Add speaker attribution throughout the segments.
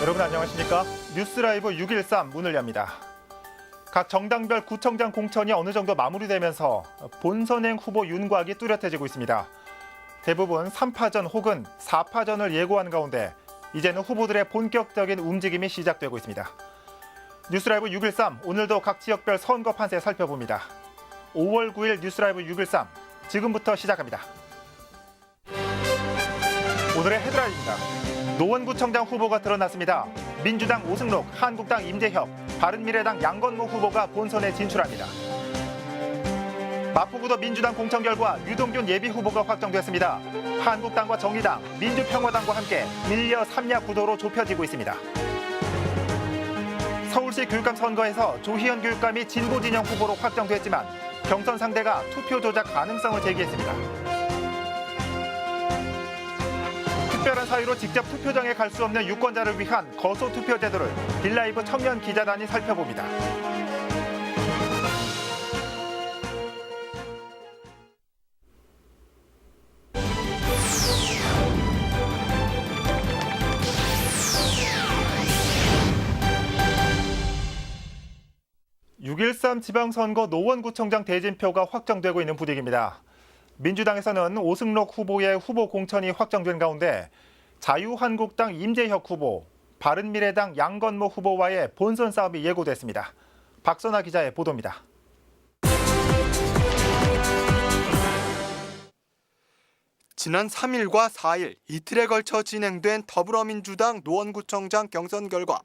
Speaker 1: 여러분 안녕하십니까? 뉴스라이브 6.13 문을 엽니다. 각 정당별 구청장 공천이 어느 정도 마무리되면서 본선행 후보 윤곽이 뚜렷해지고 있습니다. 대부분 3파전 혹은 4파전을 예고한 가운데 이제는 후보들의 본격적인 움직임이 시작되고 있습니다. 뉴스라이브 6.13 오늘도 각 지역별 선거 판세 살펴봅니다. 5월 9일 뉴스라이브 6.13 지금부터 시작합니다. 오늘의 헤드라인입니다. 노원구청장 후보가 드러났습니다. 민주당 오승록, 한국당 임재혁, 바른미래당 양건모 후보가 본선에 진출합니다. 마포구도 민주당 공천 결과 유동균 예비후보가 확정됐습니다. 한국당과 정의당, 민주평화당과 함께 밀려 3야 구도로 좁혀지고 있습니다. 서울시 교육감 선거에서 조희연 교육감이 진보 진영 후보로 확정됐지만 경선 상대가 투표 조작 가능성을 제기했습니다. 특별한 사유로 직접 투표장에 갈 수 없는 유권자를 위한 거소 투표 제도를 딜라이브 청년 기자단이 살펴봅니다. (6.13) 지방선거 노원구청장 대진표가 확정되고 있는 분위기입니다. 민주당에서는 오승록 후보의 후보 공천이 확정된 가운데 자유한국당 임재혁 후보, 바른미래당 양건모 후보와의 본선 싸움이 예고됐습니다. 박선아 기자의 보도입니다.
Speaker 2: 지난 3일과 4일 이틀에 걸쳐 진행된 더불어민주당 노원구청장 경선 결과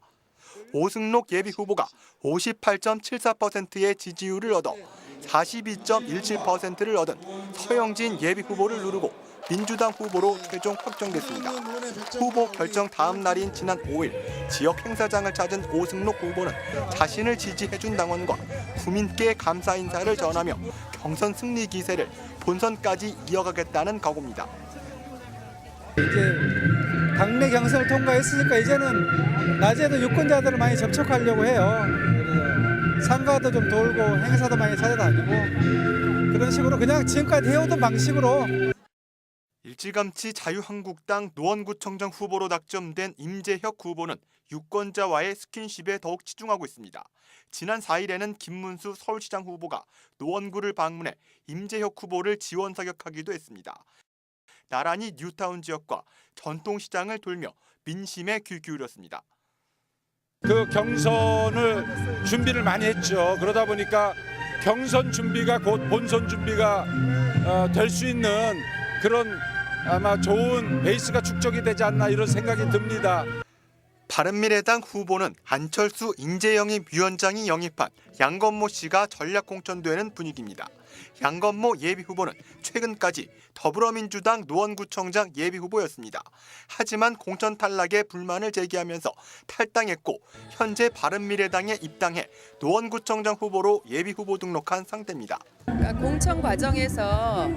Speaker 2: 오승록 예비후보가 58.74%의 지지율을 얻어 42.17%를 얻은 서영진 예비후보를 누르고 민주당 후보로 최종 확정됐습니다. 후보 결정 다음 날인 지난 5일 지역 행사장을 찾은 오승록 후보는 자신을 지지해준 당원과 국민께 감사 인사를 전하며 경선 승리 기세를 본선까지 이어가겠다는 각오입니다.
Speaker 3: 이제 당내 경선을 통과했으니까 이제는 낮에도 유권자들을 많이 접촉하려고 해요. 그래서 상가도 좀 돌고 행사도 많이 찾아다니고 그런 식으로 그냥 지금까지 해오던 방식으로.
Speaker 2: 일찌감치 자유한국당 노원구청장 후보로 낙점된 임재혁 후보는 유권자와의 스킨십에 더욱 치중하고 있습니다. 지난 4일에는 김문수 서울시장 후보가 노원구를 방문해 임재혁 후보를 지원 사격하기도 했습니다. 나란히 뉴타운 지역과 전통시장을 돌며 민심에 귀 기울였습니다.
Speaker 4: 그 경선을 준비를 많이 했죠. 그러다 보니까 경선 준비가 곧 본선 준비가 될 수 있는 그런 아마 좋은 베이스가 축적이 되지 않나 이런 생각이 듭니다.
Speaker 2: 바른미래당 후보는 안철수 인재영입 위원장이 영입한 양건모 씨가 전략 공천되는 분위기입니다. 양건모 예비후보는 최근까지 더불어민주당 노원구청장 예비후보였습니다. 하지만 공천 탈락에 불만을 제기하면서 탈당했고 현재 바른미래당에 입당해 노원구청장 후보로 예비후보 등록한 상태입니다.
Speaker 5: 공천 과정에서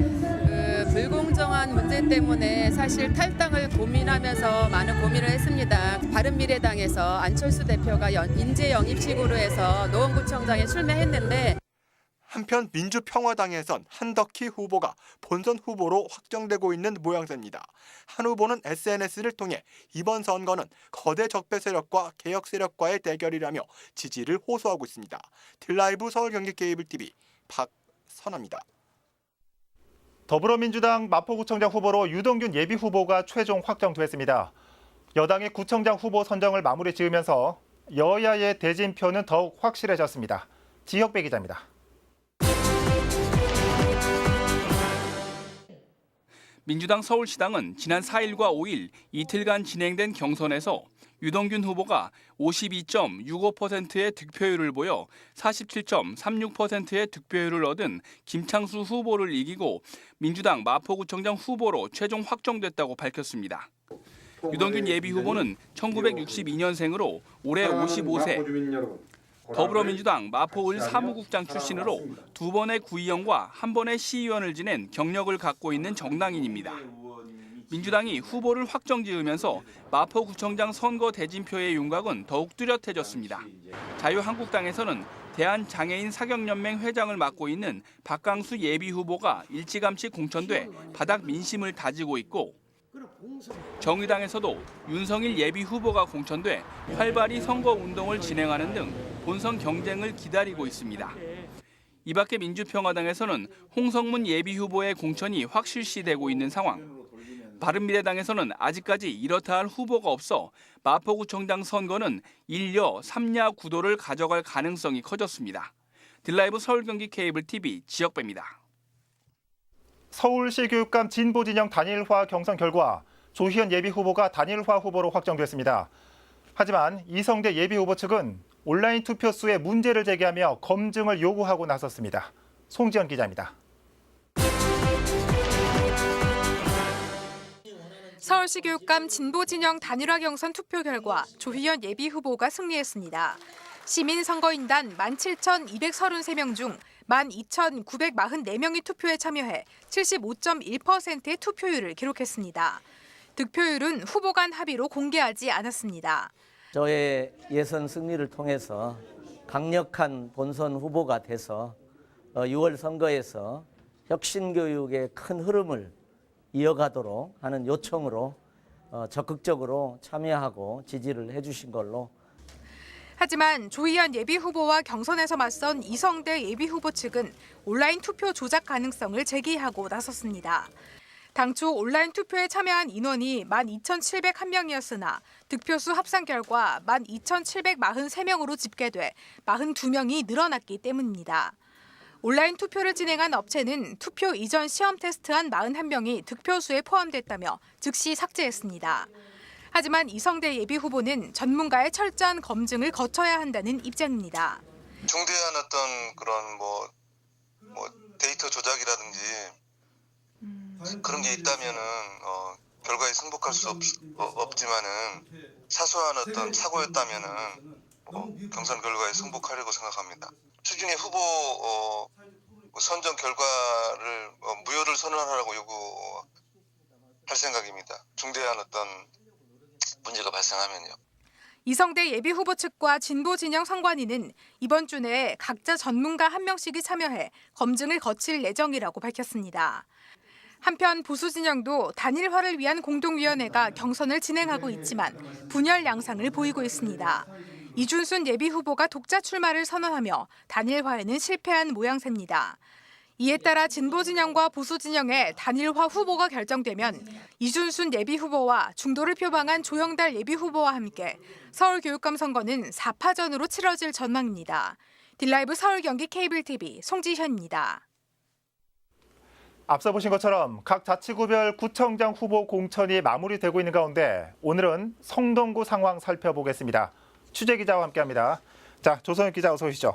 Speaker 5: 불공정한 문제 때문에 사실 탈당을 고민하면서 많은 고민을 했습니다. 바른미래당에서 안철수 대표가 인재 영입식으로 해서 노원구청장에 출마했는데
Speaker 2: 한편 민주평화당에선 한덕희 후보가 본선 후보로 확정되고 있는 모양새입니다. 한 후보는 SNS를 통해 이번 선거는 거대 적폐 세력과 개혁 세력과의 대결이라며 지지를 호소하고 있습니다. 딜라이브 서울 경기 케이블 TV 박선아입니다.
Speaker 1: 더불어민주당 마포구청장 후보로 유동균 예비후보가 최종 확정됐습니다. 여당의 구청장 후보 선정을 마무리 지으면서 여야의 대진표는 더욱 확실해졌습니다. 지혁배 기자입니다.
Speaker 6: 민주당 서울시당은 지난 4일과 5일 이틀간 진행된 경선에서 유동균 후보가 52.65%의 득표율을 보여 47.36%의 득표율을 얻은 김창수 후보를 이기고 민주당 마포구청장 후보로 최종 확정됐다고 밝혔습니다. 유동균 예비후보는 1962년생으로 올해 55세, 더불어민주당 마포을 사무국장 출신으로 2번의 구의원과 1번의 시의원을 지낸 경력을 갖고 있는 정당인입니다. 민주당이 후보를 확정지으면서 마포구청장 선거 대진표의 윤곽은 더욱 뚜렷해졌습니다. 자유한국당에서는 대한장애인 사경연맹 회장을 맡고 있는 박강수 예비후보가 일찌감치 공천돼 바닥 민심을 다지고 있고 정의당에서도 윤석일 예비 후보가 공천돼 활발히 선거 운동을 진행하는 등 본선 경쟁을 기다리고 있습니다. 이 밖에 민주평화당에서는 홍성문 예비 후보의 공천이 확실시되고 있는 상황. 바른미래당에서는 아직까지 이렇다 할 후보가 없어 마포구청장 선거는 1야 3야 구도를 가져갈 가능성이 커졌습니다. 딜라이브 서울 경기 케이블 TV 지역배입니다.
Speaker 1: 서울시 교육감 진보진영 단일화 경선 결과 조희연 예비 후보가 단일화 후보로 확정됐습니다. 하지만 이성대 예비 후보 측은 온라인 투표 수에 문제를 제기하며 검증을 요구하고 나섰습니다. 송지연 기자입니다.
Speaker 7: 서울시 교육감 진보진영 단일화 경선 투표 결과 조희연 예비 후보가 승리했습니다. 시민선거인단 17,233명 중 12,944명이 투표에 참여해 75.1%의 투표율을 기록했습니다. 득표율은 후보 간 합의로 공개하지 않았습니다.
Speaker 8: 저의 예선 승리를 통해서 강력한 본선 후보가 돼서 6월 선거에서 혁신교육의 큰 흐름을 이어가도록 하는 요청으로 적극적으로 참여하고 지지를 해주신 걸로.
Speaker 7: 하지만 조희연 예비 후보와 경선에서 맞선 이성대 예비 후보 측은 온라인 투표 조작 가능성을 제기하고 나섰습니다. 당초 온라인 투표에 참여한 인원이 12,701명이었으나 득표수 합산 결과 12,743명으로 집계돼 42명이 늘어났기 때문입니다. 온라인 투표를 진행한 업체는 투표 이전 시험 테스트한 41명이 득표수에 포함됐다며 즉시 삭제했습니다. 하지만 이성대 예비 후보는 전문가의 철저한 검증을 거쳐야 한다는 입장입니다.
Speaker 9: 중대한 어떤 그런 뭐 데이터 조작이라든지 그런 게 있다면은 결과에 승복할 수 없지만은 사소한 어떤 사고였다면은 경선 결과에 승복하려고 생각합니다. 추진위 후보 선정 결과를 무효를 선언하라고 요구할 생각입니다. 중대한 어떤 문제가 발생하면요.
Speaker 7: 이성대 예비 후보 측과 진보 진영 선관위는 이번 주 내에 각자 전문가 한 명씩이 참여해 검증을 거칠 예정이라고 밝혔습니다. 한편 보수 진영도 단일화를 위한 공동위원회가 경선을 진행하고 있지만 분열 양상을 보이고 있습니다. 이준순 예비 후보가 독자 출마를 선언하며 단일화에는 실패한 모양새입니다. 이에 따라 진보 진영과 보수 진영의 단일화 후보가 결정되면 이준순 예비 후보와 중도를 표방한 조영달 예비 후보와 함께 서울 교육감 선거는 4파전으로 치러질 전망입니다. 딜라이브 서울 경기 케이블 TV 송지현입니다.
Speaker 1: 앞서 보신 것처럼 각 자치구별 구청장 후보 공천이 마무리되고 있는 가운데 오늘은 성동구 상황 살펴보겠습니다. 취재기자와 함께합니다. 자, 조선혁 기자 어서 오시죠.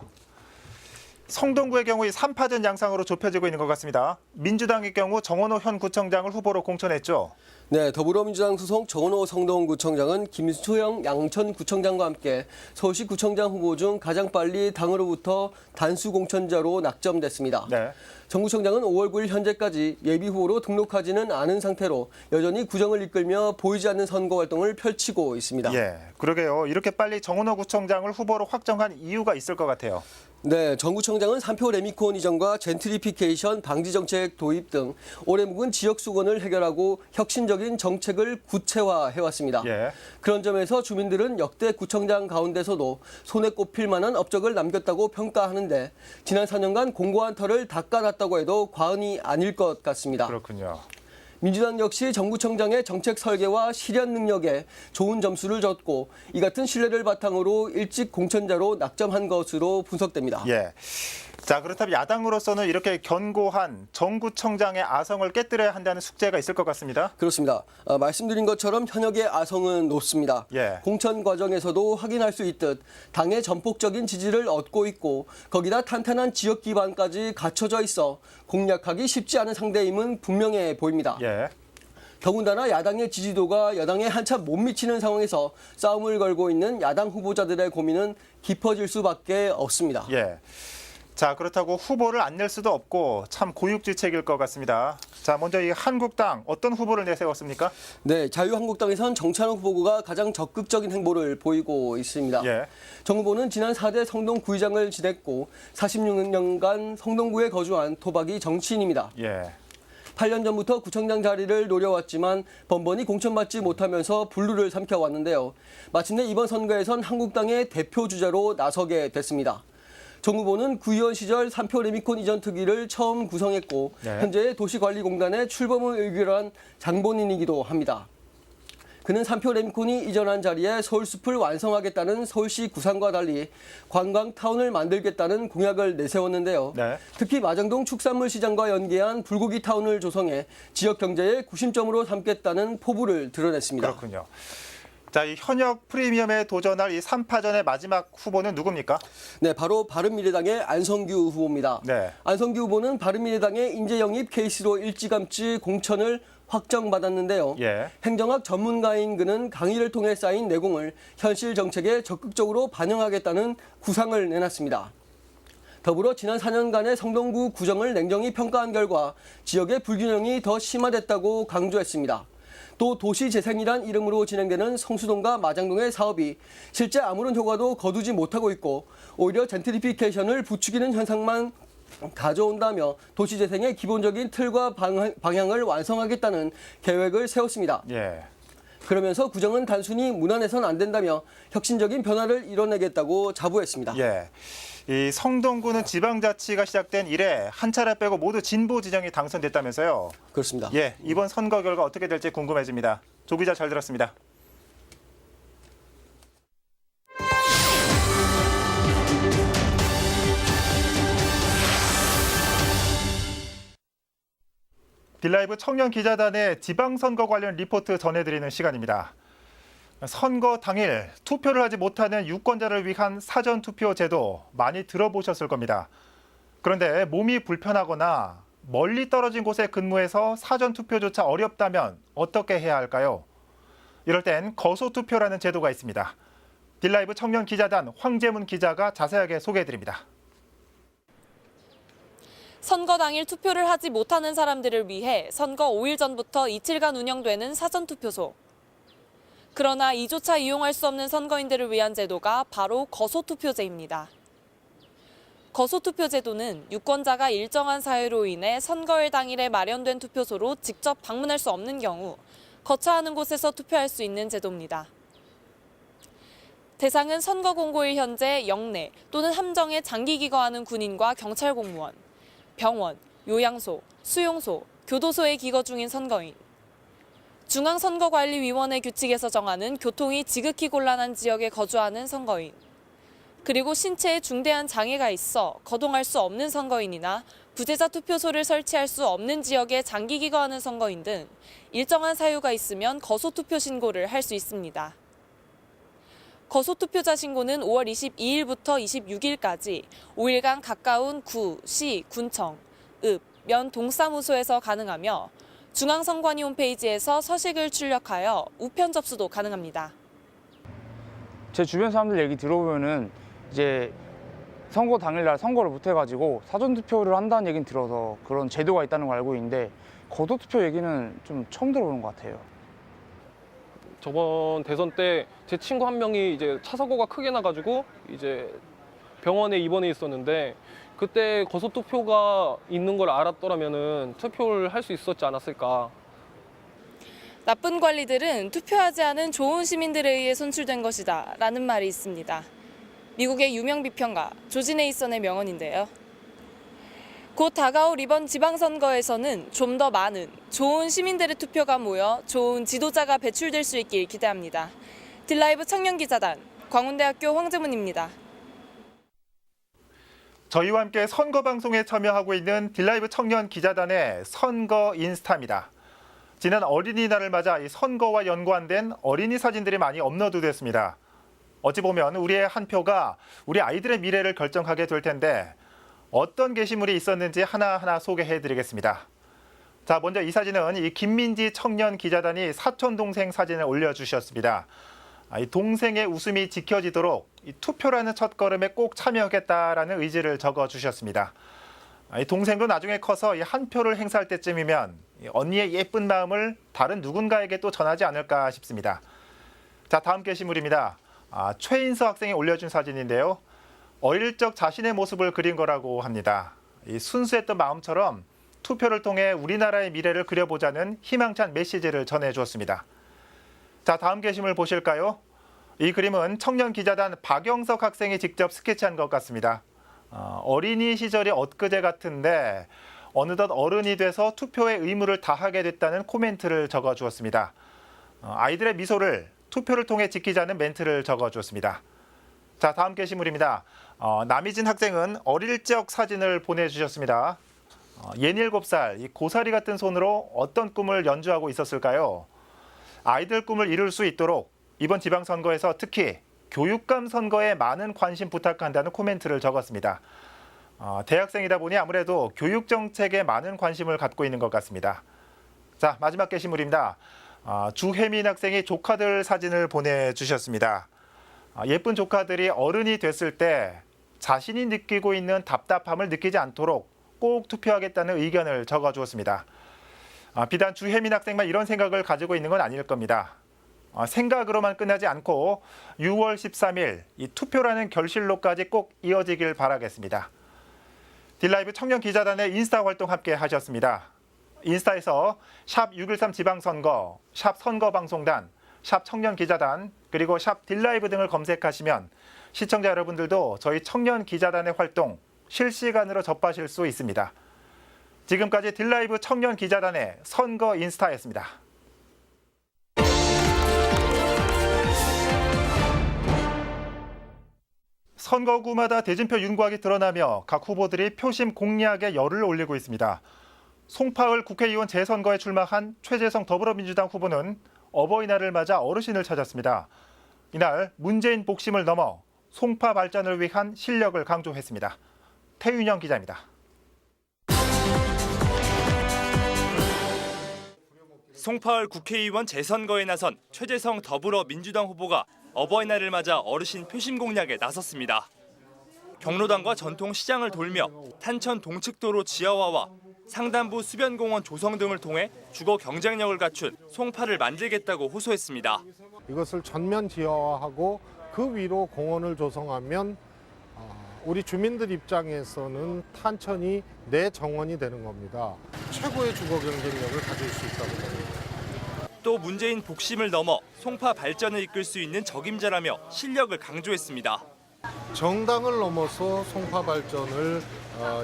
Speaker 1: 성동구의 경우 이 3파전 양상으로 좁혀지고 있는 것 같습니다. 민주당의 경우 정원호 현 구청장을 후보로 공천했죠.
Speaker 10: 네, 더불어민주당 소속 정원호 성동구청장은 김수영 양천구청장과 함께 서울시 구청장 후보 중 가장 빨리 당으로부터 단수 공천자로 낙점됐습니다.
Speaker 1: 네.
Speaker 10: 정 구청장은 5월 9일 현재까지 예비 후보로 등록하지는 않은 상태로 여전히 구정을 이끌며 보이지 않는 선거 활동을 펼치고 있습니다.
Speaker 1: 예, 그러게요. 이렇게 빨리 정원호 구청장을 후보로 확정한 이유가 있을 것 같아요.
Speaker 10: 네, 정 구청장은 3표 레미콘 이전과 젠트리피케이션 방지 정책 도입 등 오래 묵은 지역 수건을 해결하고 혁신적인 정책을 구체화해왔습니다.
Speaker 1: 예.
Speaker 10: 그런 점에서 주민들은 역대 구청장 가운데서도 손에 꼽힐 만한 업적을 남겼다고 평가하는데 지난 4년간 공고한 털을 닦아놨다고 해도 과언이 아닐 것 같습니다.
Speaker 1: 그렇군요.
Speaker 10: 민주당 역시 정 구청장의 정책 설계와 실현 능력에 좋은 점수를 줬고 이 같은 신뢰를 바탕으로 일찍 공천자로 낙점한 것으로 분석됩니다.
Speaker 1: 예. 자, 그렇다면 야당으로서는 이렇게 견고한 정 구청장의 아성을 깨뜨려야 한다는 숙제가 있을 것 같습니다.
Speaker 10: 그렇습니다. 말씀드린 것처럼 현역의 아성은 높습니다.
Speaker 1: 예.
Speaker 10: 공천 과정에서도 확인할 수 있듯 당의 전폭적인 지지를 얻고 있고 거기다 탄탄한 지역 기반까지 갖춰져 있어 공략하기 쉽지 않은 상대임은 분명해 보입니다.
Speaker 1: 예.
Speaker 10: 더군다나 야당의 지지도가 여당에 한참 못 미치는 상황에서 싸움을 걸고 있는 야당 후보자들의 고민은 깊어질 수밖에 없습니다.
Speaker 1: 예. 자, 그렇다고 후보를 안 낼 수도 없고 참 고육지책일 것 같습니다. 자, 먼저 이 한국당 어떤 후보를 내세웠습니까?
Speaker 10: 네, 자유한국당에선 정찬욱 후보가 가장 적극적인 행보를 보이고 있습니다.
Speaker 1: 예.
Speaker 10: 정 후보는 지난 4대 성동구의장을 지냈고 46년간 성동구에 거주한 토박이 정치인입니다.
Speaker 1: 예.
Speaker 10: 8년 전부터 구청장 자리를 노려왔지만 번번이 공천받지 못하면서 불루를 삼켜왔는데요. 마침내 이번 선거에선 한국당의 대표 주자로 나서게 됐습니다. 정 후보는 구의원 시절 3표 레미콘 이전 특위를 처음 구성했고
Speaker 1: 네.
Speaker 10: 현재 도시관리공단의 출범을 의결한 장본인이기도 합니다. 그는 3표 레미콘이 이전한 자리에 서울숲을 완성하겠다는 서울시 구상과 달리 관광타운을 만들겠다는 공약을 내세웠는데요.
Speaker 1: 네.
Speaker 10: 특히 마장동 축산물 시장과 연계한 불고기 타운을 조성해 지역 경제의 구심점으로 삼겠다는 포부를 드러냈습니다.
Speaker 1: 그렇군요. 자, 이 현역 프리미엄에 도전할 이 3파전의 마지막 후보는 누굽니까?
Speaker 10: 네, 바로 바른미래당의 안성규 후보입니다.
Speaker 1: 네.
Speaker 10: 안성규 후보는 바른미래당의 인재 영입 케이스로 일찌감치 공천을 확정받았는데요.
Speaker 1: 예.
Speaker 10: 행정학 전문가인 그는 강의를 통해 쌓인 내공을 현실 정책에 적극적으로 반영하겠다는 구상을 내놨습니다. 더불어 지난 4년간의 성동구 구정을 냉정히 평가한 결과 지역의 불균형이 더 심화됐다고 강조했습니다. 또 도시재생이란 이름으로 진행되는 성수동과 마장동의 사업이 실제 아무런 효과도 거두지 못하고 있고 오히려 젠트리피케이션을 부추기는 현상만 가져온다며 도시재생의 기본적인 틀과 방향을 완성하겠다는 계획을 세웠습니다.
Speaker 1: 예.
Speaker 10: 그러면서 구정은 단순히 무난해선 안 된다며 혁신적인 변화를 이뤄내겠다고 자부했습니다.
Speaker 1: 예. 이 성동구는 지방자치가 시작된 이래 한 차례 빼고 모두 진보 진영이 당선됐다면서요.
Speaker 10: 그렇습니다.
Speaker 1: 예, 이번 선거 결과 어떻게 될지 궁금해집니다. 조 기자 잘 들었습니다. 딜라이브 청년 기자단의 지방선거 관련 리포트 전해드리는 시간입니다. 선거 당일 투표를 하지 못하는 유권자를 위한 사전투표 제도 많이 들어보셨을 겁니다. 그런데 몸이 불편하거나 멀리 떨어진 곳에 근무해서 사전투표조차 어렵다면 어떻게 해야 할까요? 이럴 땐 거소투표라는 제도가 있습니다. 딜라이브 청년 기자단 황재문 기자가 자세하게 소개해드립니다.
Speaker 11: 선거 당일 투표를 하지 못하는 사람들을 위해 선거 5일 전부터 이틀간 운영되는 사전투표소. 그러나 이조차 이용할 수 없는 선거인들을 위한 제도가 바로 거소투표제입니다. 거소투표제도는 유권자가 일정한 사유로 인해 선거일 당일에 마련된 투표소로 직접 방문할 수 없는 경우 거처하는 곳에서 투표할 수 있는 제도입니다. 대상은 선거 공고일 현재 영내 또는 함정에 장기 기거하는 군인과 경찰 공무원, 병원, 요양소, 수용소, 교도소에 기거 중인 선거인, 중앙선거관리위원회 규칙에서 정하는 교통이 지극히 곤란한 지역에 거주하는 선거인, 그리고 신체에 중대한 장애가 있어 거동할 수 없는 선거인이나 부재자 투표소를 설치할 수 없는 지역에 장기 기거하는 선거인 등 일정한 사유가 있으면 거소투표 신고를 할 수 있습니다. 거소투표자 신고는 5월 22일부터 26일까지 5일간 가까운 구, 시, 군청, 읍, 면 동사무소에서 가능하며 중앙선관위 홈페이지에서 서식을 출력하여 우편 접수도 가능합니다.
Speaker 12: 제 주변 사람들 얘기 들어보면은 이제 선거 당일날 선거를 못 해가지고 사전투표를 한다는 얘기는 들어서 그런 제도가 있다는 걸 알고 있는데 거소투표 얘기는 좀 처음 들어보는 것 같아요.
Speaker 13: 저번 대선 때 제 친구 한 명이 이제 차 사고가 크게 나가지고 이제 병원에 입원해 있었는데 그때 거소투표가 있는 걸 알았더라면은 투표를 할 수 있었지 않았을까.
Speaker 11: 나쁜 관리들은 투표하지 않은 좋은 시민들에 의해 선출된 것이다 라는 말이 있습니다. 미국의 유명 비평가 조지 네이선의 명언인데요. 곧 다가올 이번 지방선거에서는 좀 더 많은 좋은 시민들의 투표가 모여 좋은 지도자가 배출될 수 있길 기대합니다. 딜라이브 청년기자단 광운대학교 황재문입니다.
Speaker 1: 저희와 함께 선거 방송에 참여하고 있는 딜라이브 청년 기자단의 선거 인스타입니다. 지난 어린이날을 맞아 이 선거와 연관된 어린이 사진들이 많이 업로드됐습니다. 어찌 보면 우리의 한 표가 우리 아이들의 미래를 결정하게 될 텐데 어떤 게시물이 있었는지 하나하나 소개해드리겠습니다. 자, 먼저 이 사진은 이 김민지 청년 기자단이 사촌 동생 사진을 올려주셨습니다. 이 동생의 웃음이 지켜지도록 이 투표라는 첫걸음에 꼭 참여하겠다라는 의지를 적어주셨습니다. 이 동생도 나중에 커서 이 한 표를 행사할 때쯤이면 언니의 예쁜 마음을 다른 누군가에게 또 전하지 않을까 싶습니다. 자, 다음 게시물입니다. 최인서 학생이 올려준 사진인데요. 어릴 적 자신의 모습을 그린 거라고 합니다. 이 순수했던 마음처럼 투표를 통해 우리나라의 미래를 그려보자는 희망찬 메시지를 전해주었습니다. 자, 다음 게시물 보실까요? 이 그림은 청년 기자단 박영석 학생이 직접 스케치한 것 같습니다. 어린이 시절이 엊그제 같은데 어느덧 어른이 돼서 투표의 의무를 다하게 됐다는 코멘트를 적어주었습니다. 아이들의 미소를 투표를 통해 지키자는 멘트를 적어주었습니다. 자, 다음 게시물입니다. 남희진 학생은 어릴 적 사진을 보내주셨습니다. 67살, 이 고사리 같은 손으로 어떤 꿈을 연주하고 있었을까요? 아이들 꿈을 이룰 수 있도록 이번 지방선거에서 특히 교육감 선거에 많은 관심 부탁한다는 코멘트를 적었습니다. 대학생이다 보니 아무래도 교육 정책에 많은 관심을 갖고 있는 것 같습니다. 자, 마지막 게시물입니다. 주혜민 학생이 조카들 사진을 보내주셨습니다. 예쁜 조카들이 어른이 됐을 때 자신이 느끼고 있는 답답함을 느끼지 않도록 꼭 투표하겠다는 의견을 적어주었습니다. 비단 주혜민 학생만 이런 생각을 가지고 있는 건 아닐 겁니다. 생각으로만 끝나지 않고 6월 13일 이 투표라는 결실로까지 꼭 이어지길 바라겠습니다. 딜라이브 청년 기자단의 인스타 활동 함께 하셨습니다. 인스타에서 샵 6.13 지방선거, 샵 선거방송단, 샵 청년 기자단, 그리고 샵 딜라이브 등을 검색하시면 시청자 여러분들도 저희 청년 기자단의 활동 실시간으로 접하실 수 있습니다. 지금까지 딜라이브 청년 기자단의 선거 인스타였습니다. 선거구마다 대진표 윤곽이 드러나며 각 후보들이 표심 공략에 열을 올리고 있습니다. 송파을 국회의원 재선거에 출마한 최재성 더불어민주당 후보는 어버이날을 맞아 어르신을 찾았습니다. 이날 문재인 복심을 넘어 송파 발전을 위한 실력을 강조했습니다. 태윤영 기자입니다.
Speaker 14: 송파을 국회의원 재선거에 나선 최재성 더불어민주당 후보가 어버이날을 맞아 어르신 표심 공략에 나섰습니다. 경로당과 전통 시장을 돌며 탄천 동측도로 지하화와 상단부 수변공원 조성 등을 통해 주거 경쟁력을 갖춘 송파를 만들겠다고 호소했습니다.
Speaker 15: 이것을 전면 지하화하고 그 위로 공원을 조성하면 우리 주민들 입장에서는 탄천이 내 정원이 되는 겁니다. 최고의 주거 경쟁력을 가질 수 있다고 봅니다.
Speaker 14: 또 문재인 복심을 넘어 송파 발전을 이끌 수 있는 적임자라며 실력을 강조했습니다.
Speaker 15: 정당을 넘어서 송파 발전을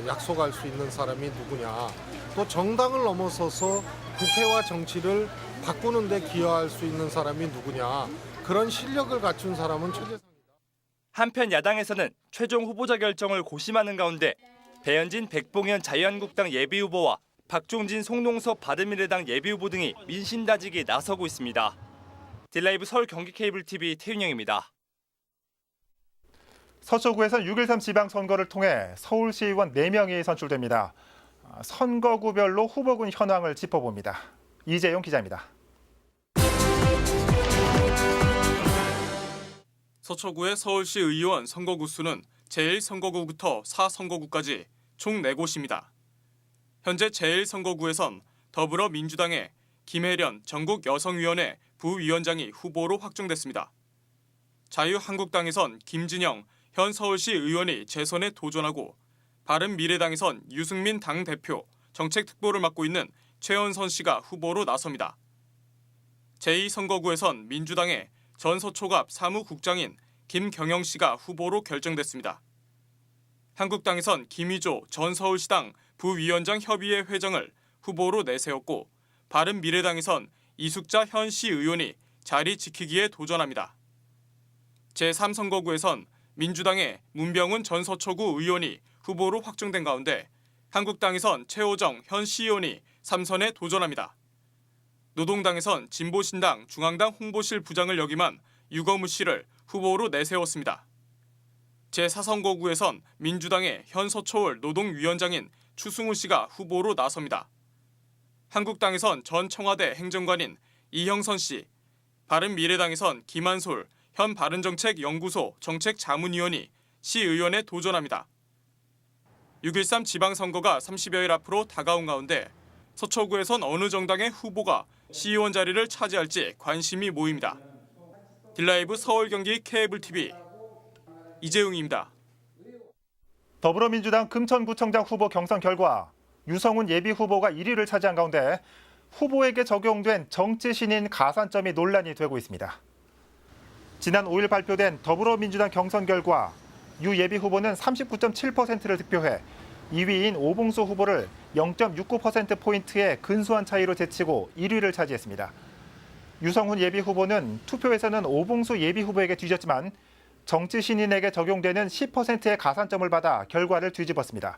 Speaker 15: 약속할 수 있는 사람이 누구냐. 또 정당을 넘어서서 국회와 정치를 바꾸는 데 기여할 수 있는 사람이 누구냐. 그런 실력을 갖춘 사람은 최재성이다.
Speaker 14: 한편 야당에서는 최종 후보자 결정을 고심하는 가운데 배현진 백봉현 자유한국당 예비후보와 박종진 송농섭 바른미래당 예비후보 등이 민심 다지기에 나서고 있습니다. 딜라이브 서울 경기 케이블 TV 태윤영입니다.
Speaker 1: 서초구에서 6.13 지방선거를 통해 서울시의원 4명이 선출됩니다. 선거구별로 후보군 현황을 짚어봅니다. 이재용 기자입니다.
Speaker 16: 서초구의 서울시 의원 선거구 수는 제1선거구부터 4선거구까지 총 4곳입니다. 현재 제1선거구에선 더불어민주당의 김혜련 전국여성위원회 부위원장이 후보로 확정됐습니다. 자유한국당에선 김진영 현 서울시 의원이 재선에 도전하고 바른미래당에선 유승민 당대표 정책특보를 맡고 있는 최연선 씨가 후보로 나섭니다. 제2선거구에선 민주당의 전 서초갑 사무국장인 김경영 씨가 후보로 결정됐습니다. 한국당에선 김희조 전 서울시당 부위원장 협의회 회장을 후보로 내세웠고 바른미래당에선 이숙자 현 시의원이 자리 지키기에 도전합니다. 제3선거구에선 민주당의 문병훈 전 서초구 의원이 후보로 확정된 가운데 한국당에선 최호정 현 시의원이 3선에 도전합니다. 노동당에선 진보신당 중앙당 홍보실 부장을 역임한 유거무 씨를 후보로 내세웠습니다. 제4선거구에선 민주당의 현 서초을 노동위원장인 추승우 씨가 후보로 나섭니다. 한국당에선 전 청와대 행정관인 이형선 씨, 바른미래당에선 김한솔 현 바른정책연구소 정책자문위원이 시의원에 도전합니다. 6.13 지방선거가 30여일 앞으로 다가온 가운데 서초구에선 어느 정당의 후보가 시의원 자리를 차지할지 관심이 모입니다. 딜라이브 서울 경기 케이블 TV 이재용입니다.
Speaker 1: 더불어민주당 금천구청장 후보 경선 결과 유성훈 예비후보가 1위를 차지한 가운데 후보에게 적용된 정치 신인 가산점이 논란이 되고 있습니다. 지난 5일 발표된 더불어민주당 경선 결과 유 예비후보는 39.7%를 득표해 2위인 오봉수 후보를 0.69%포인트의 근소한 차이로 제치고 1위를 차지했습니다. 유성훈 예비후보는 투표에서는 오봉수 예비후보에게 뒤졌지만 정치 신인에게 적용되는 10%의 가산점을 받아 결과를 뒤집었습니다.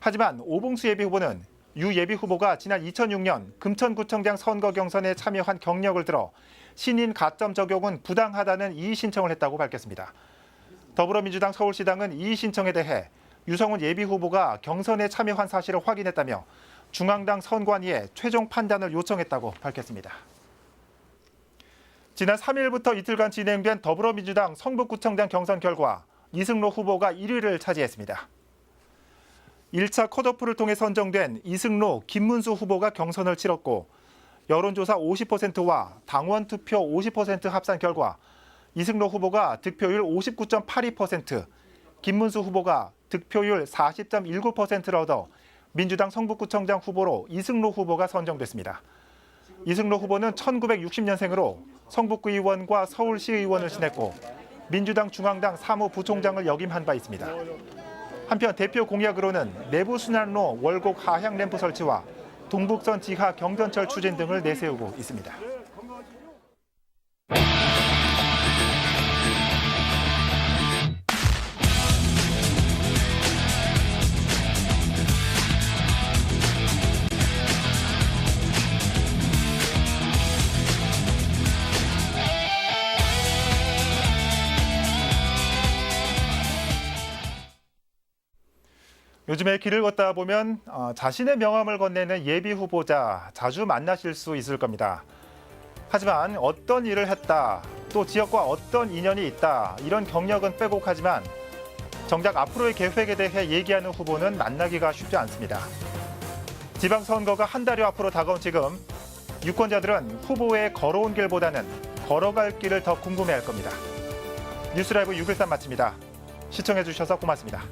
Speaker 1: 하지만 오봉수 예비후보는 유 예비후보가 지난 2006년 금천구청장 선거 경선에 참여한 경력을 들어 신인 가점 적용은 부당하다는 이의 신청을 했다고 밝혔습니다. 더불어민주당 서울시당은 이의 신청에 대해 유성훈 예비후보가 경선에 참여한 사실을 확인했다며 중앙당 선관위에 최종 판단을 요청했다고 밝혔습니다. 지난 3일부터 이틀간 진행된 더불어민주당 성북구청장 경선 결과 이승로 후보가 1위를 차지했습니다. 1차 컷오프를 통해 선정된 이승로, 김문수 후보가 경선을 치렀고 여론조사 50%와 당원 투표 50% 합산 결과 이승로 후보가 득표율 59.82%, 김문수 후보가 득표율 40.19%를 얻어 민주당 성북구청장 후보로 이승로 후보가 선정됐습니다. 이승로 후보는 1960년생으로 성북구의원과 서울시의원을 지냈고 민주당 중앙당 사무부총장을 역임한 바 있습니다. 한편 대표 공약으로는 내부순환로 월곡 하향 램프 설치와 동북선 지하 경전철 추진 등을 내세우고 있습니다. 요즘에 길을 걷다 보면 자신의 명함을 건네는 예비 후보자 자주 만나실 수 있을 겁니다. 하지만 어떤 일을 했다, 또 지역과 어떤 인연이 있다 이런 경력은 빼곡하지만 정작 앞으로의 계획에 대해 얘기하는 후보는 만나기가 쉽지 않습니다. 지방선거가 한 달여 앞으로 다가온 지금 유권자들은 후보의 걸어온 길보다는 걸어갈 길을 더 궁금해할 겁니다. 뉴스라이브 613 마칩니다. 시청해주셔서 고맙습니다.